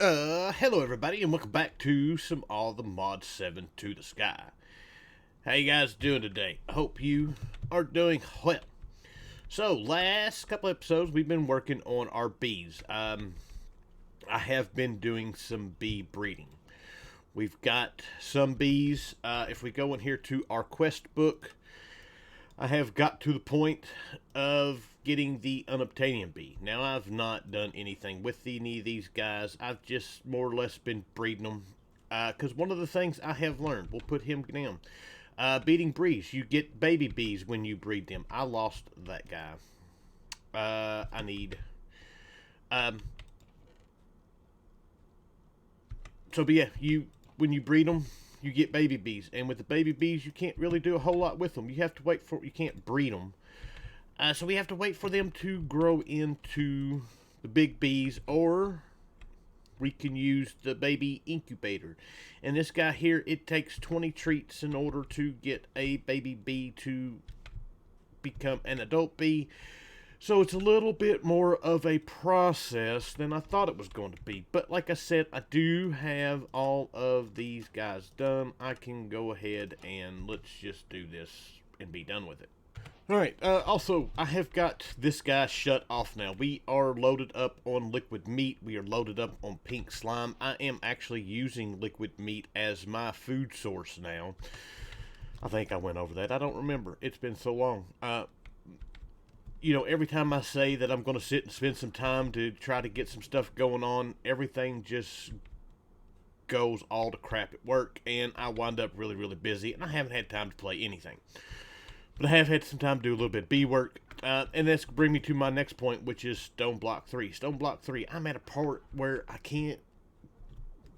Hello everybody, and welcome back to some All the Mod 7 to the Sky. How you guys doing today? I hope you are doing well. So, last couple episodes, we've been working on our bees. I have been doing some bee breeding. We've got some bees. If we go in here to our quest book, I have got to the point of getting the unobtainium bee. Now, I've not done anything with any of these guys. I've just more or less been breeding them. Because one of the things I have learned, we'll put him down. Beating breeds, you get baby bees when you breed them. I lost that guy. I need... but yeah, when you breed them, you get baby bees. And with the baby bees, you can't really do a whole lot with them. You have to wait for... You can't breed them. So we have to wait for them to grow into the big bees, or we can use the baby incubator. And this guy here, it takes 20 treats in order to get a baby bee to become an adult bee. So it's a little bit more of a process than I thought it was going to be. But like I said, I do have all of these guys done. I can go ahead and let's just do this and be done with it. Alright, also, I have got this guy shut off now. We are loaded up on liquid meat. We are loaded up on pink slime. I am actually using liquid meat as my food source now. I think I went over that. I don't remember. It's been so long. Every time I say that I'm going to sit and spend some time to try to get some stuff going on, everything just goes all to crap at work, and I wind up really, really busy, and I haven't had time to play anything. But I have had some time to do a little bit of bee work. And that's bring me to my next point, which is Stone Block 3. Stone Block 3, I'm at a part where I can't,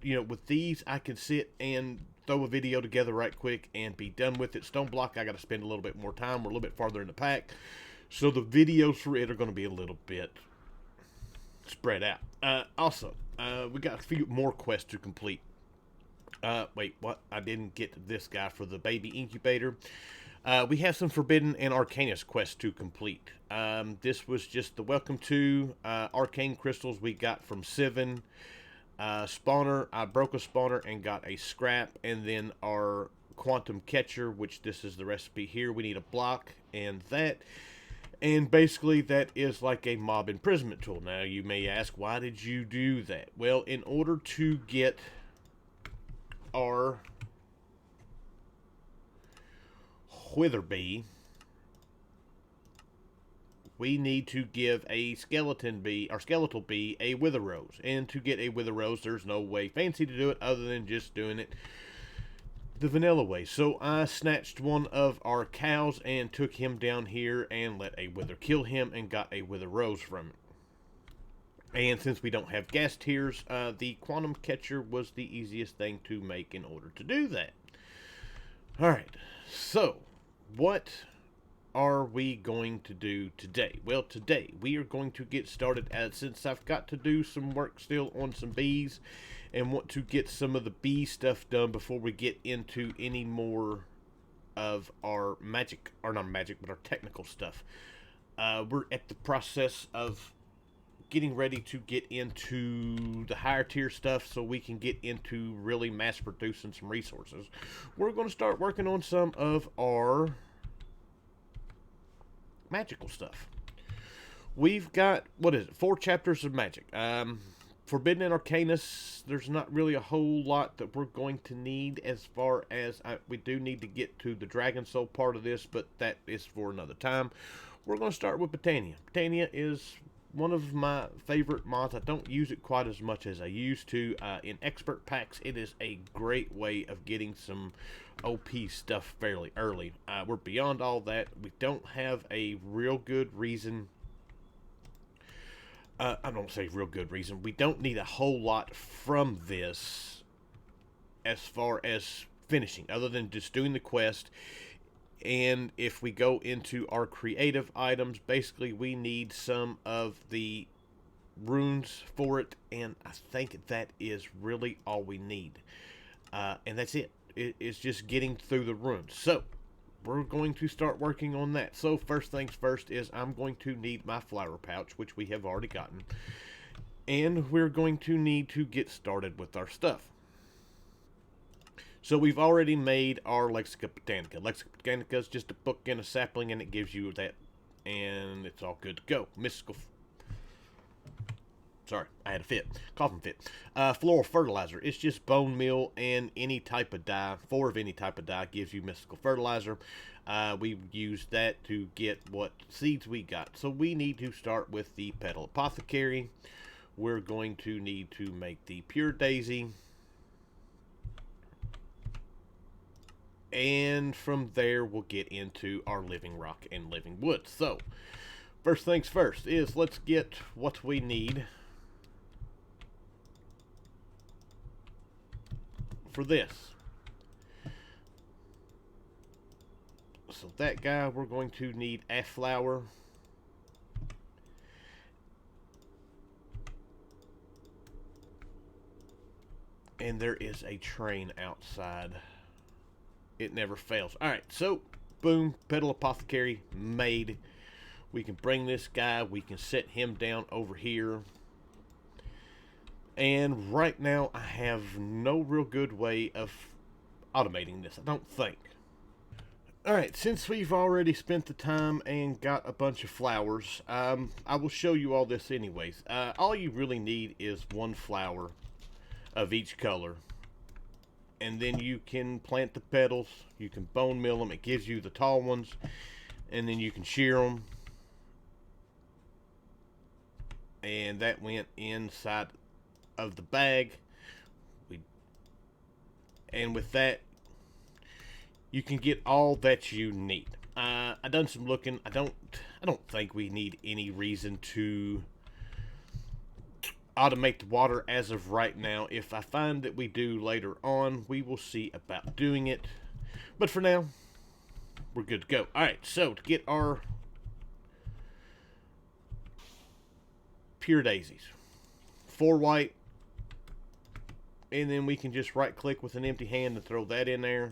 with these, I can sit and throw a video together right quick and be done with it. Stone Block, I got to spend a little bit more time. We're a little bit farther in the pack. So the videos for it are going to be a little bit spread out. Also, we got a few more quests to complete. Wait, what? I didn't get this guy for the baby incubator. We have some Forbidden and Arcanist quests to complete. This was just the welcome to arcane crystals we got from Sivin. Spawner, I broke a spawner and got a scrap, and then our quantum catcher, which this is the recipe here. We need a block and that. And basically that is like a mob imprisonment tool. Now you may ask, why did you do that? Well, in order to get our wither bee, we need to give a skeleton bee or skeletal bee a wither rose. And to get a wither rose, there's no way fancy to do it other than just doing it the vanilla way. So I snatched one of our cows and took him down here and let a wither kill him and got a wither rose from it. And since we don't have gas tiers, the quantum catcher was the easiest thing to make in order to do that. Alright, so what are we going to do today? Well, today we are going to get started, since I've got to do some work still on some bees and want to get some of the bee stuff done before we get into any more of our magic, or not magic, but our technical stuff. We're at the process of getting ready to get into the higher tier stuff so we can get into really mass producing some resources. We're going to start working on some of our magical stuff. We've got, 4 chapters of magic. Forbidden and Arcanist, there's not really a whole lot that we're going to need as far as, we do need to get to the Dragon Soul part of this, but that is for another time. We're going to start with Botania. Botania is one of my favorite mods. I don't use it quite as much as I used to. In expert packs, it is a great way of getting some OP stuff fairly early. We're beyond all that. We don't have a real good reason. I don't say real good reason. We don't need a whole lot from this as far as finishing, other than just doing the quest. And if we go into our creative items, basically we need some of the runes for it, and I think that is really all we need. And that's it. It's just getting through the runes. So we're going to start working on that. So first things first is I'm going to need my flower pouch, which we have already gotten. And we're going to need to get started with our stuff. So we've already made our Lexica Botanica. Lexica Botanica is just a book and a sapling, and it gives you that, and it's all good to go. Sorry, I had a fit. Coughing fit. Floral fertilizer. It's just bone meal and any type of dye. 4 of any type of dye gives you mystical fertilizer. We use that to get what seeds we got. So we need to start with the petal apothecary. We're going to need to make the pure daisy. And from there, we'll get into our living rock and living wood. So, first things first is let's get what we need for this. So that guy, we're going to need a flower. And there is a train outside. It never fails. Alright, so, boom, petal apothecary made. We can bring this guy, we can set him down over here. And right now, I have no real good way of automating this, I don't think. Alright, since we've already spent the time and got a bunch of flowers, I will show you all this anyways. All you really need is 1 flower of each color. And then you can plant the petals, you can bone meal them, it gives you the tall ones, and then you can shear them. And that went inside of the bag. And with that, you can get all that you need. I done some looking. I don't think we need any reason to automate the water as of right now. If I find that we do later on, we will see about doing it. But for now, we're good to go. Alright, so to get our pure daisies, 4 white, and then we can just right click with an empty hand and throw that in there.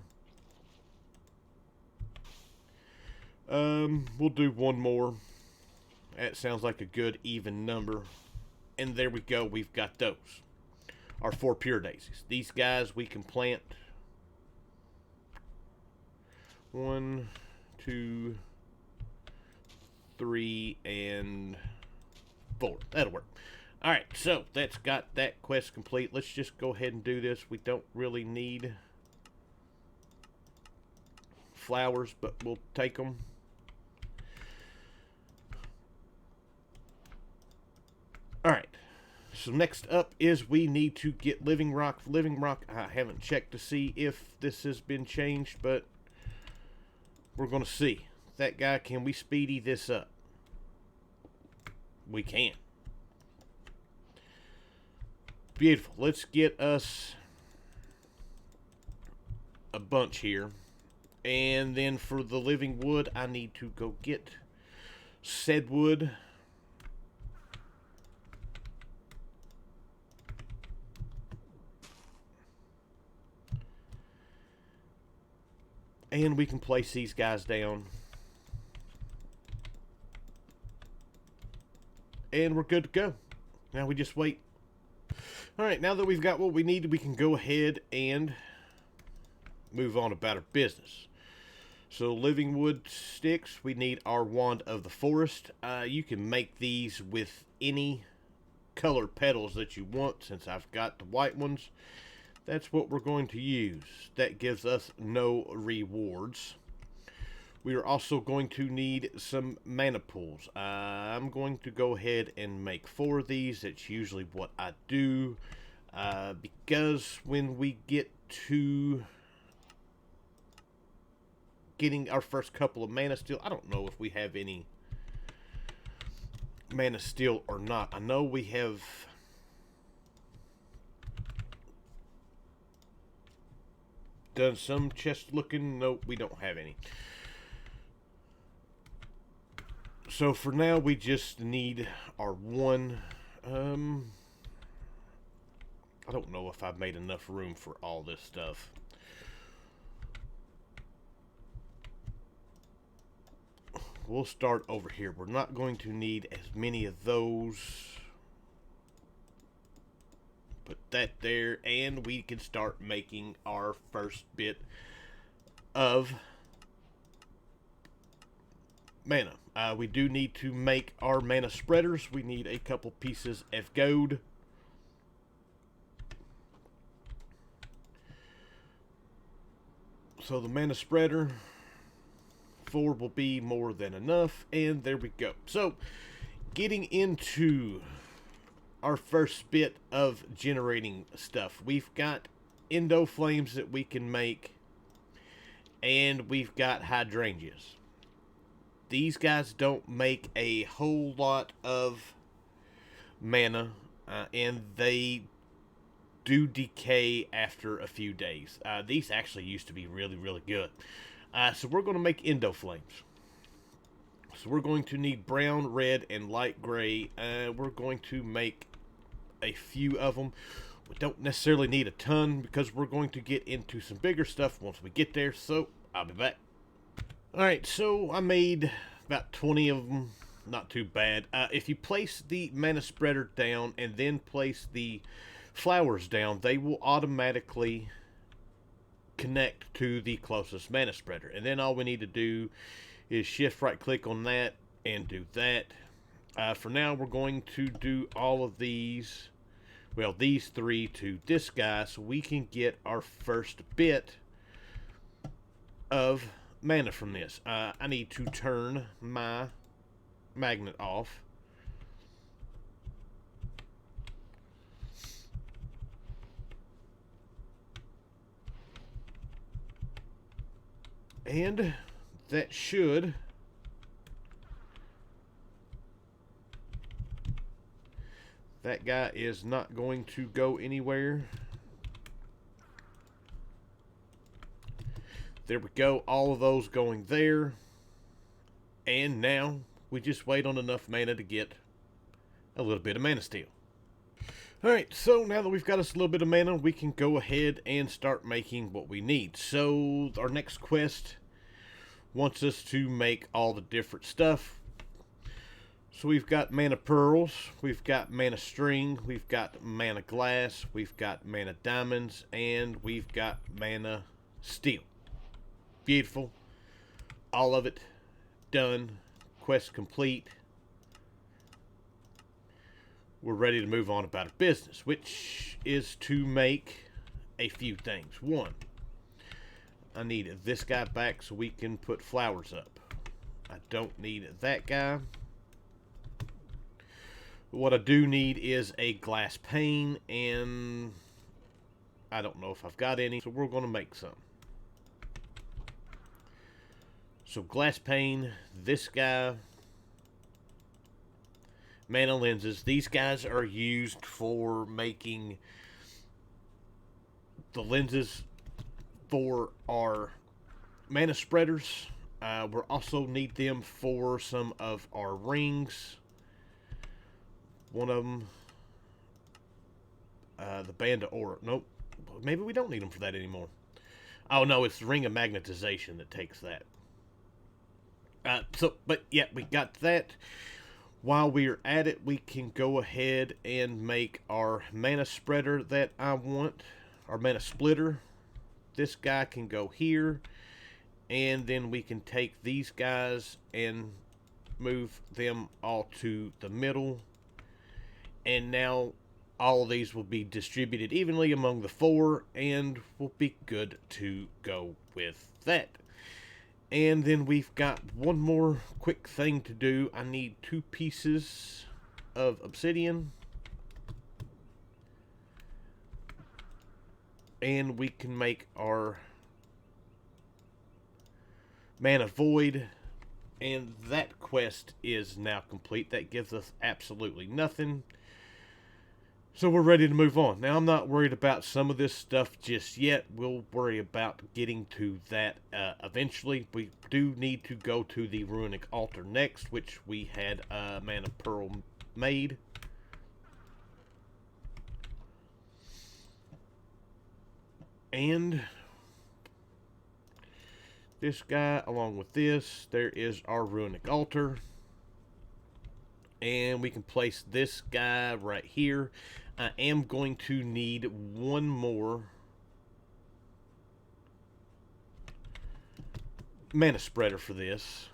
We'll do 1 more. That sounds like a good even number. And there we go, we've got those. Our 4 pure daisies. These guys we can plant 1, 2, 3, and 4. That'll work. Alright, so that's got that quest complete. Let's just go ahead and do this. We don't really need flowers, but we'll take them. Alright, so next up is we need to get living rock. Living rock, I haven't checked to see if this has been changed, but we're going to see. That guy, can we speedy this up? We can. Beautiful. Let's get us a bunch here. And then for the living wood, I need to go get said wood. And we can place these guys down. And we're good to go. Now we just wait. Alright, now that we've got what we need, we can go ahead and move on about our business. So living wood sticks, we need our wand of the forest. You can make these with any color petals that you want. Since I've got the white ones, that's what we're going to use. That gives us no rewards. We are also going to need some mana pools. I'm going to go ahead and make 4 of these. That's usually what I do. Because when we get to getting our first couple of mana steel, I don't know if we have any mana steel or not. I know we have done some chest looking. Nope, we don't have any. So for now, we just need our 1. I don't know if I've made enough room for all this stuff. We'll start over here. We're not going to need as many of those. Put that there, and we can start making our first bit of mana. We do need to make our mana spreaders. We need a couple pieces of gold. So the mana spreader, 4 will be more than enough, and there we go. So, getting into our first bit of generating stuff. We've got endo flames that we can make, and we've got hydrangeas. These guys don't make a whole lot of mana, and they do decay after a few days. These actually used to be really, really good. So we're going to make endo flames. So we're going to need brown, red, and light gray. We're going to make a few of them. We don't necessarily need a ton because we're going to get into some bigger stuff once we get there. So I'll be back. Alright, so I made about 20 of them. Not too bad. If you place the mana spreader down and then place the flowers down, they will automatically connect to the closest mana spreader, and then all we need to do is shift right click on that and do that. For now we're going to do all of these, well, these 3 to this guy, so we can get our first bit of mana from this. I need to turn my magnet off. And that should that guy is not going to go anywhere. There we go, all of those going there. And now we just wait on enough mana to get a little bit of mana steel. Alright, so now that we've got us a little bit of mana, we can go ahead and start making what we need. So, our next quest wants us to make all the different stuff. So we've got mana pearls, we've got mana string, we've got mana glass, we've got mana diamonds, and we've got mana steel. Beautiful. All of it done. Quest complete. We're ready to move on about our business, which is to make a few things. One, I need this guy back so we can put flowers up. I don't need that guy. What I do need is a glass pane, and I don't know if I've got any, so we're going to make some. So glass pane, this guy, mana lenses. These guys are used for making the lenses for our mana spreaders. We'll also need them for some of our rings. One of them, the band of aura. Nope, maybe we don't need them for that anymore. Oh no, it's the ring of magnetization that takes that. But yeah, we got that. While we're at it, we can go ahead and make our mana spreader that I want, our mana splitter. This guy can go here, and then we can take these guys and move them all to the middle. And now all of these will be distributed evenly among the 4, and we'll be good to go with that. And then we've got one more quick thing to do. I need 2 pieces of obsidian. And we can make our mana void. And that quest is now complete. That gives us absolutely nothing. So we're ready to move on. Now, I'm not worried about some of this stuff just yet. We'll worry about getting to that eventually. We do need to go to the runic altar next, which we had a mana pearl made. And this guy, along with this, there is our runic altar. And we can place this guy right here. I am going to need one more mana spreader for this.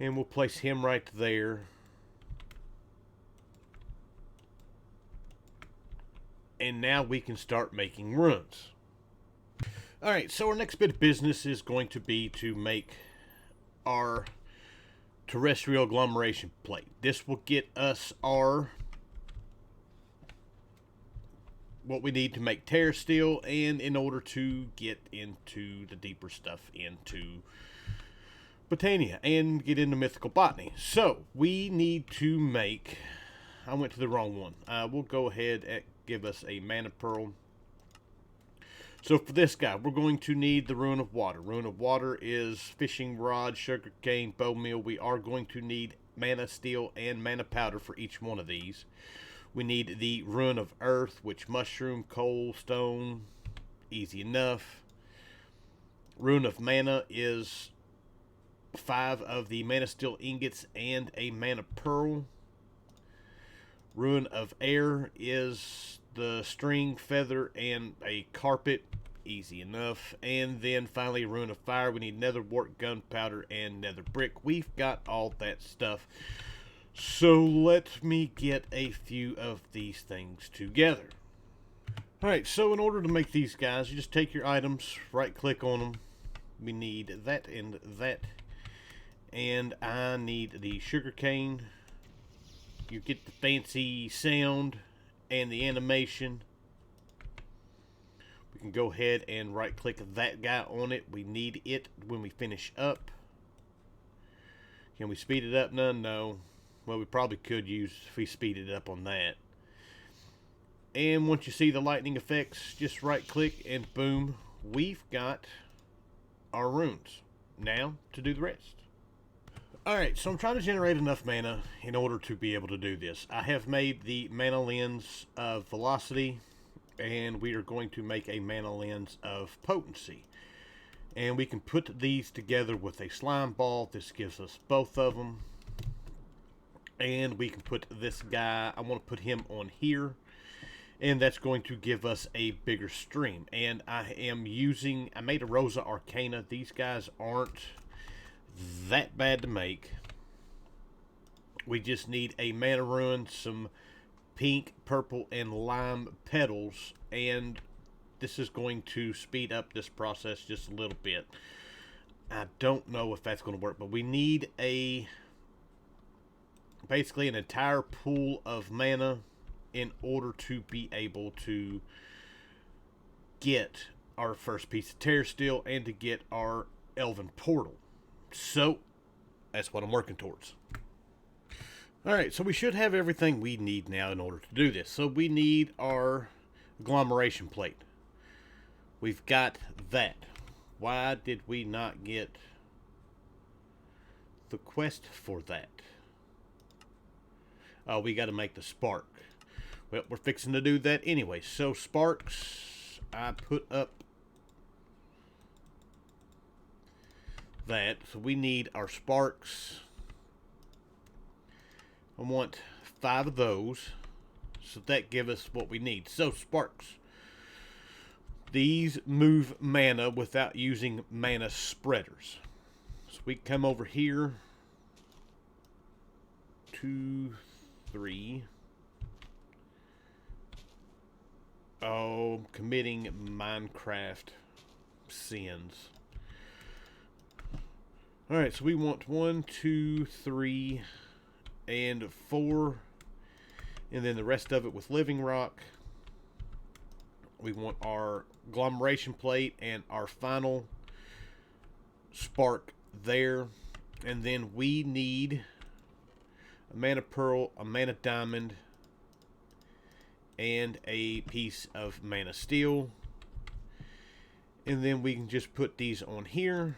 And we'll place him right there. And now we can start making runes. Alright, so our next bit of business is going to be to make our terrestrial agglomeration plate. This will get us our what we need to make terra steel, and in order to get into the deeper stuff into Botania and get into mythical botany. So we need to make, I went to the wrong one. We'll go ahead and give us a mana pearl. So for this guy, we're going to need the Rune of Water. Rune of Water is fishing rod, sugarcane, bone meal. We are going to need mana steel and mana powder for each one of these. We need the Rune of Earth, which mushroom, coal, stone, easy enough. Rune of Mana is 5 of the mana steel ingots and a mana pearl. Rune of Air is the string, feather, and a carpet, easy enough. And then finally, Rune of Fire, we need nether wart, gunpowder, and nether brick. We've got all that stuff. So let me get a few of these things together. Alright, so in order to make these guys, you just take your items, right click on them. We need that and that. And I need the sugarcane. You get the fancy sound and the animation. We can go ahead and right click that guy on it. We need it when we finish up. Can we speed it up? None, no. Well, we probably could use if we speed it up on that. And once you see the lightning effects, just right click and boom, we've got our runes. Now to do the rest. Alright, so I'm trying to generate enough mana in order to be able to do this. I have made the mana lens of velocity, and we are going to make a mana lens of potency. And we can put these together with a slime ball. This gives us both of them. And we can put this guy, I want to put him on here, and that's going to give us a bigger stream. And I made a Rosa Arcana. These guys aren't that bad to make. We just need a mana rune, some pink, purple, and lime petals, and this is going to speed up this process just a little bit. I don't know if that's going to work, but we need basically an entire pool of mana in order to be able to get our first piece of terra steel and to get our elven portal. So that's what I'm working towards. Alright, so we should have everything we need now in order to do this. So we need our agglomeration plate. We've got that. Why did we not get the quest for that? Oh, we got to make the spark. Well, we're fixing to do that anyway. So sparks, I put up that. So we need our sparks. I want 5 of those. So that gives us what we need. So sparks. These move mana without using mana spreaders. So we come over here. 2, 3. Oh, I'm committing Minecraft sins. Alright, so we want 1, 2, 3, and 4. And then the rest of it with living rock. We want our agglomeration plate and our final spark there. And then we need a mana pearl, a mana diamond, and a piece of mana steel. And then we can just put these on here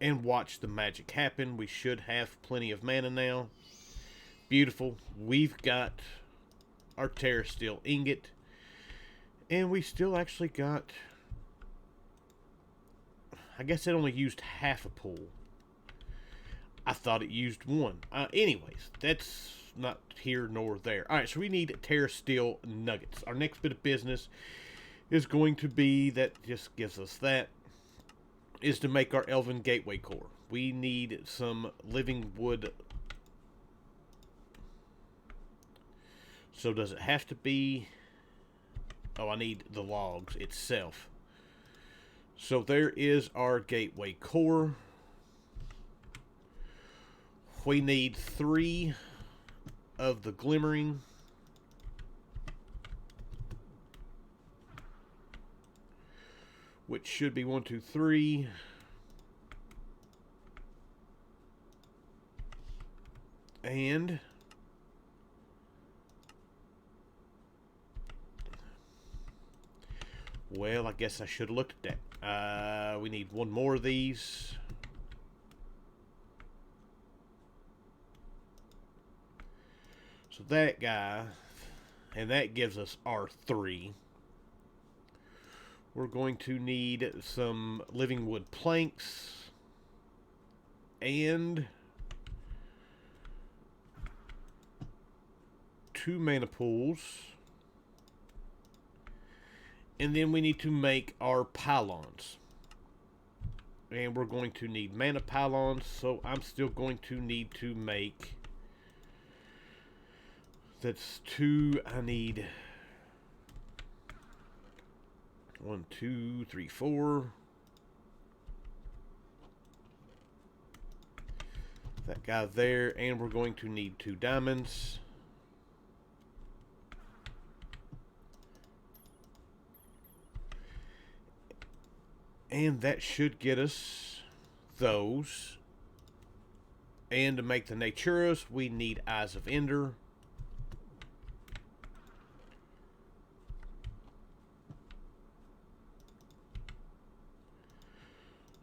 and watch the magic happen. We should have plenty of mana now. Beautiful. We've got our terra steel ingot, And we still actually got... I guess it only used half a pool. I thought it used one. Anyways, that's not here nor there. Alright, so we need Terra Steel Nuggets. Our next bit of business is going to be, that just gives us that, is to make our Elven Gateway Core. We need some living wood. So does it have to be... Oh, I need the logs itself. So there is our Gateway Core. We need 3 of the glimmering. Which should be 1, 2, 3. And well, I guess I should have looked at that. We need 1 more of these. So that guy, and that gives us our 3. We're going to need some living wood planks and 2 mana pools. And then we need to make our pylons. And we're going to need mana pylons, so I'm still going to need to make... That's 2. I need 1, 2, 3, 4. That guy there, and we're going to need 2 diamonds. And that should get us those. And to make the Naturas, we need Eyes of Ender.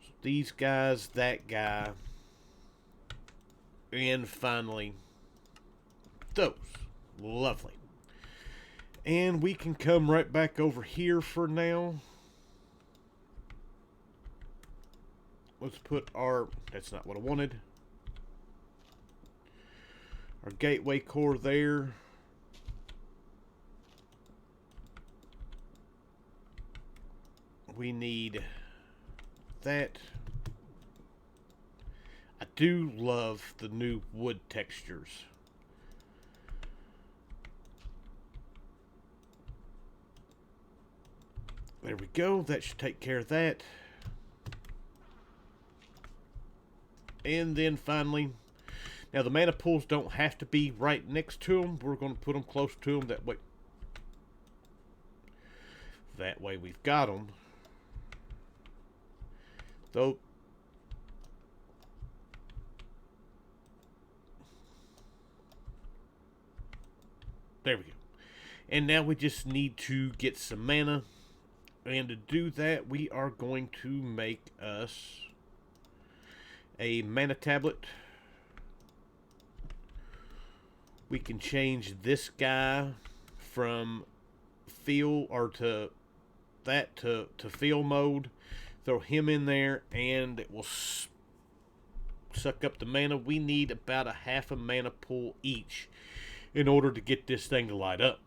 So these guys, that guy. And finally, those. Lovely. And we can come right back over here for now. Let's put our... That's not what I wanted. Our gateway core there. We need that. I do love the new wood textures. There we go. That should take care of that. And then finally, now the mana pools don't have to be right next to them. We're going to put them close to them. That way we've got them. Though, there we go. And now we just need to get some mana. And to do that, we are going to make us a mana tablet. We can change this guy from feel or to that to feel mode. Throw him in there and it will suck up the mana. We need about a half a mana pool each in order to get this thing to light up.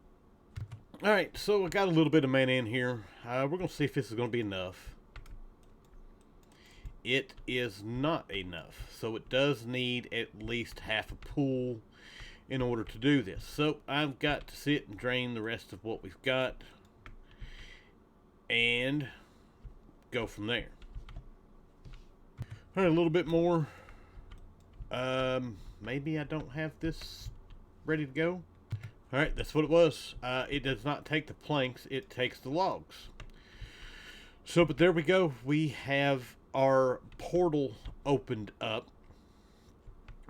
Alright, so I got a little bit of mana in here. We're going to see if this is going to be enough. It is not enough, so it does need at least half a pool in order to do this. So I've got to sit and drain the rest of what we've got and go from there. All right, a little bit more. Maybe I don't have this ready to go. All right, that's what it was. It does not take the planks, it takes the logs. So, but there we go. We have our portal opened up,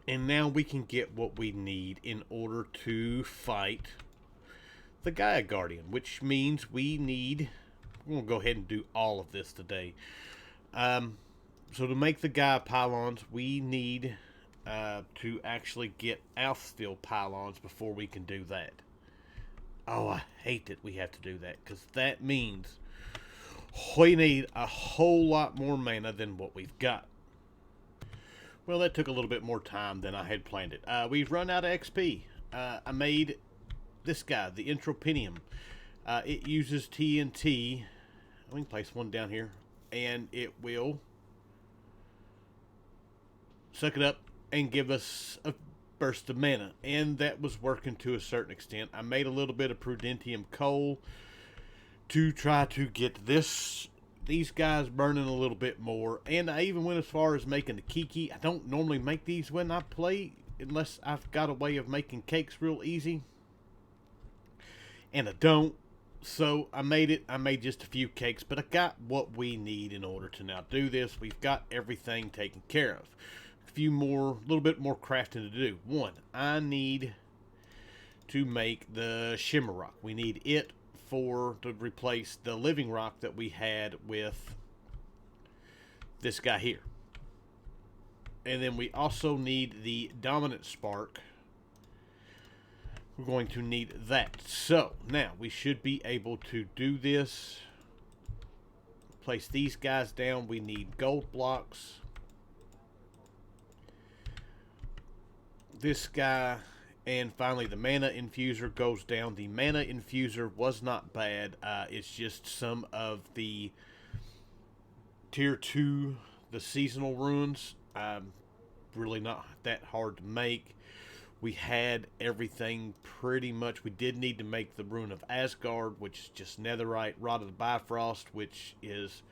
and now we can get what we need in order to fight the Gaia Guardian, which means we need... We're going to go ahead and do all of this today. So to make the Gaia pylons, we need to actually get Alpha Steel pylons before we can do that. Oh, I hate that we have to do that, because that means we need a whole lot more mana than what we've got. Well, that took a little bit more time than I had planned it. We've run out of XP. I made this guy, the Entropinium. It uses TNT. We can place one down here, and it will suck it up and give us a burst of mana, and that was working to a certain extent. I made a little bit of Prudentium coal to try to get these guys burning a little bit more, and I even went as far as making the Kiki. I don't normally make these when I play unless I've got a way of making cakes real easy, and I don't. So I made it. I made just a few cakes, but I got what we need in order to now do this. We've got everything taken care of. A little bit more crafting to do. One, I need to make the Shimmer Rock. We need it to replace the Living Rock that we had with this guy here. And then we also need the Dominant Spark. We're going to need that. So now we should be able to do this. Place these guys down. We need gold blocks. This guy, and finally the mana infuser goes down. The mana infuser was not bad. It's just some of the tier 2, the seasonal runes, really not that hard to make. We had everything pretty much. We did need to make the Rune of Asgard, which is just netherite, Rod of the Bifrost, which is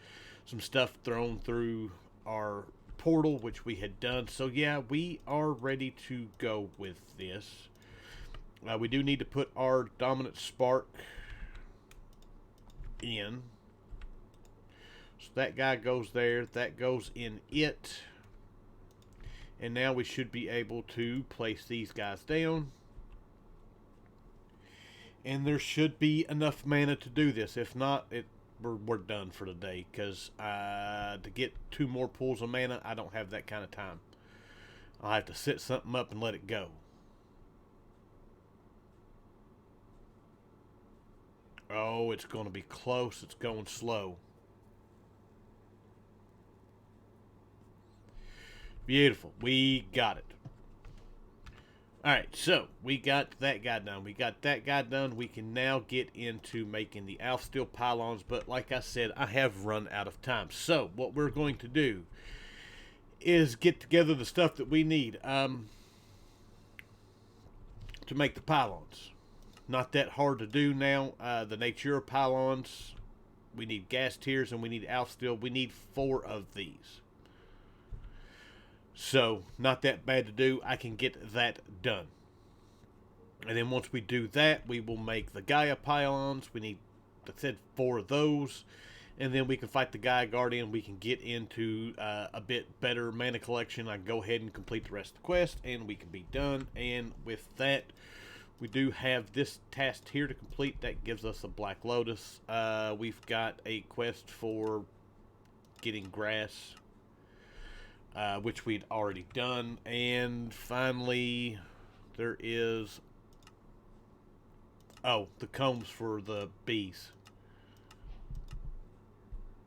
some stuff thrown through our portal, which we had done. So yeah, we are ready to go with this. We do need to put our Dominant Spark in. So that guy goes there. That goes in it. And now we should be able to place these guys down. And there should be enough mana to do this. If not, we're done for today. Because to get 2 more pools of mana, I don't have that kind of time. I'll have to set something up and let it go. Oh, it's going to be close. It's going slow. Beautiful. We got it. Alright, so we got that guy done. We got that guy done. We can now get into making the Alpha Steel pylons. But like I said, I have run out of time. So what we're going to do is get together the stuff that we need to make the pylons. Not that hard to do now. The Natura pylons, we need gas tiers and we need Alpha Steel. We need 4 of these. So, not that bad to do. I can get that done. And then once we do that, we will make the Gaia pylons. We need, like I said, 4 of those. And then we can fight the Gaia Guardian. We can get into a bit better mana collection. I can go ahead and complete the rest of the quest, and we can be done. And with that, we do have this task here to complete. That gives us a Black Lotus. We've got a quest for getting grass, which we'd already done. And finally, there is, oh, the combs for the bees.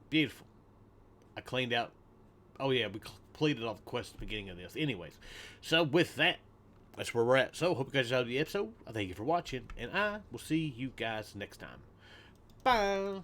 Beautiful. I cleaned out, oh yeah, we completed all the quests at the beginning of this. Anyways, so with that, that's where we're at. So, hope you guys enjoyed the episode. I thank you for watching, and I will see you guys next time. Bye!